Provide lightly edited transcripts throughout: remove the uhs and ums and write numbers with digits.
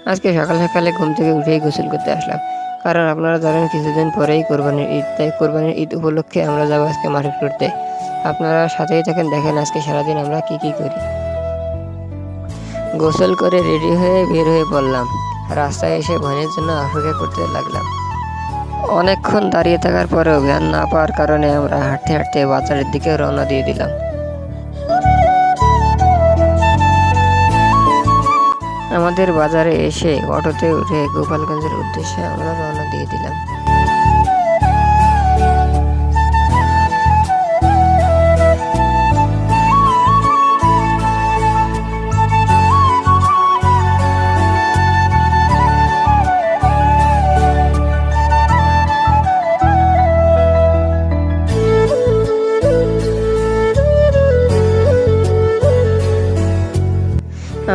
আজকে সকাল সকালে ঘুম থেকে উঠেই গোসল করতে আসলাম, কারণ আপনারা জানেন কিছুদিন পরেই কোরবানির ঈদ। তাই কোরবানির ঈদ উপলক্ষে আমরা যাবো আজকে মার্কেট করতে। আপনারা সাথেই থাকেন, দেখেন আজকে সারাদিন আমরা কি কি করি। গোসল করে রেডি হয়ে বের হয়ে পড়লাম। রাস্তায় এসে ভ্যানের জন্য অপেক্ষা করতে লাগলাম। অনেকক্ষণ দাঁড়িয়ে থাকার পরেও ভ্যান না পাওয়ার কারণে আমরা হাঁটতে হাঁটতে বাজারের দিকে রওনা দিয়ে দিলাম। আমাদের বাজারে এসে অটোতে উঠে গোপালগঞ্জের উদ্দেশ্যে আমরা রওনা দিয়ে দিলাম।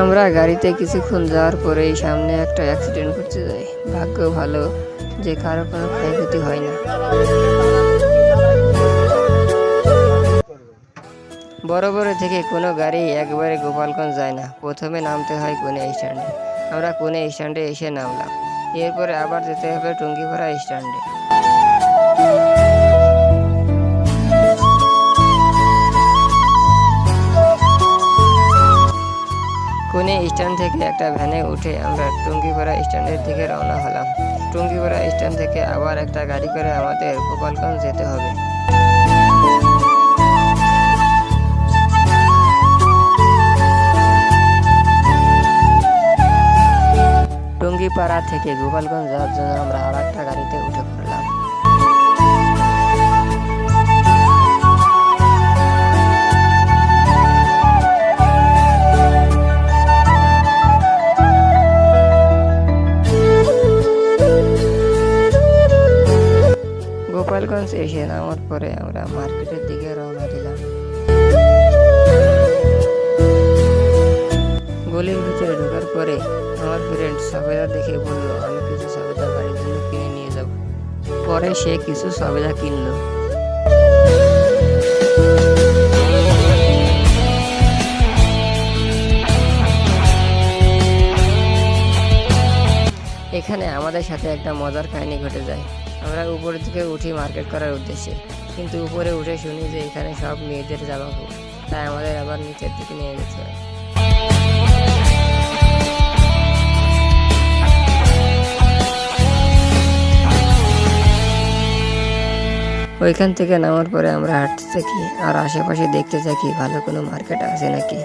আমরা গাড়িতে কিছুক্ষণ যাওয়ার পরেই সামনে একটা অ্যাক্সিডেন্ট ঘটতে যায়। ভাগ্য ভালো যে কারো কোনো ক্ষয়ক্ষতি হয় না। বড় বড় থেকে কোনো গাড়ি একবারে গোপালগঞ্জ যায় না, প্রথমে নামতে হয় কোনে স্ট্যান্ডে। আমরা কোনে স্ট্যান্ডে এসে নামলাম, এরপরে আবার যেতে হবে টুঙ্গিপাড়া স্ট্যান্ডে। কোনে স্ট্যান্ড থেকে একটা ভ্যানে উঠে আমরা টুঙ্গিপাড়া স্ট্যান্ডের দিকে রওনা হলাম। টুঙ্গিপাড়া স্ট্যান্ড থেকে আবার একটা গাড়ি করে আমাদের গোপালগঞ্জ যেতে হবে। টুঙ্গিপাড়া থেকে গোপালগঞ্জ যাওয়ার জন্য আমরা আর একটা গাড়িতে উঠে পড়লাম। গোপালগঞ্জ এসে নামার পরে আমরা মার্কেটের দিকে রওনা দিলাম। গলির ভিতরে ঢোকার পরে আমার ফ্রেন্ড সবেদা দেখে বলল, আমি কিছু সবেদা বাড়ির জন্য কিনে নিয়ে যাব। পরে সে কিছু সবেদা কিনলো। এখানে আমাদের সাথে একটা মজার কাহিনী ঘটে যায়। আমরা উপরের দিকে উঠি মার্কেট করার উদ্দেশ্যে, কিন্তু উপরে উঠে শুনি যে এখানে সব মেয়েদের জামা কাপড়, তাই আমাদের আবার নিচের দিকে নিয়ে যেতে হয়। ওইখান থেকে নামার পরে আমরা হাঁটতে থাকি আর আশেপাশে দেখতে থাকি ভালো কোনো মার্কেট আছে নাকি।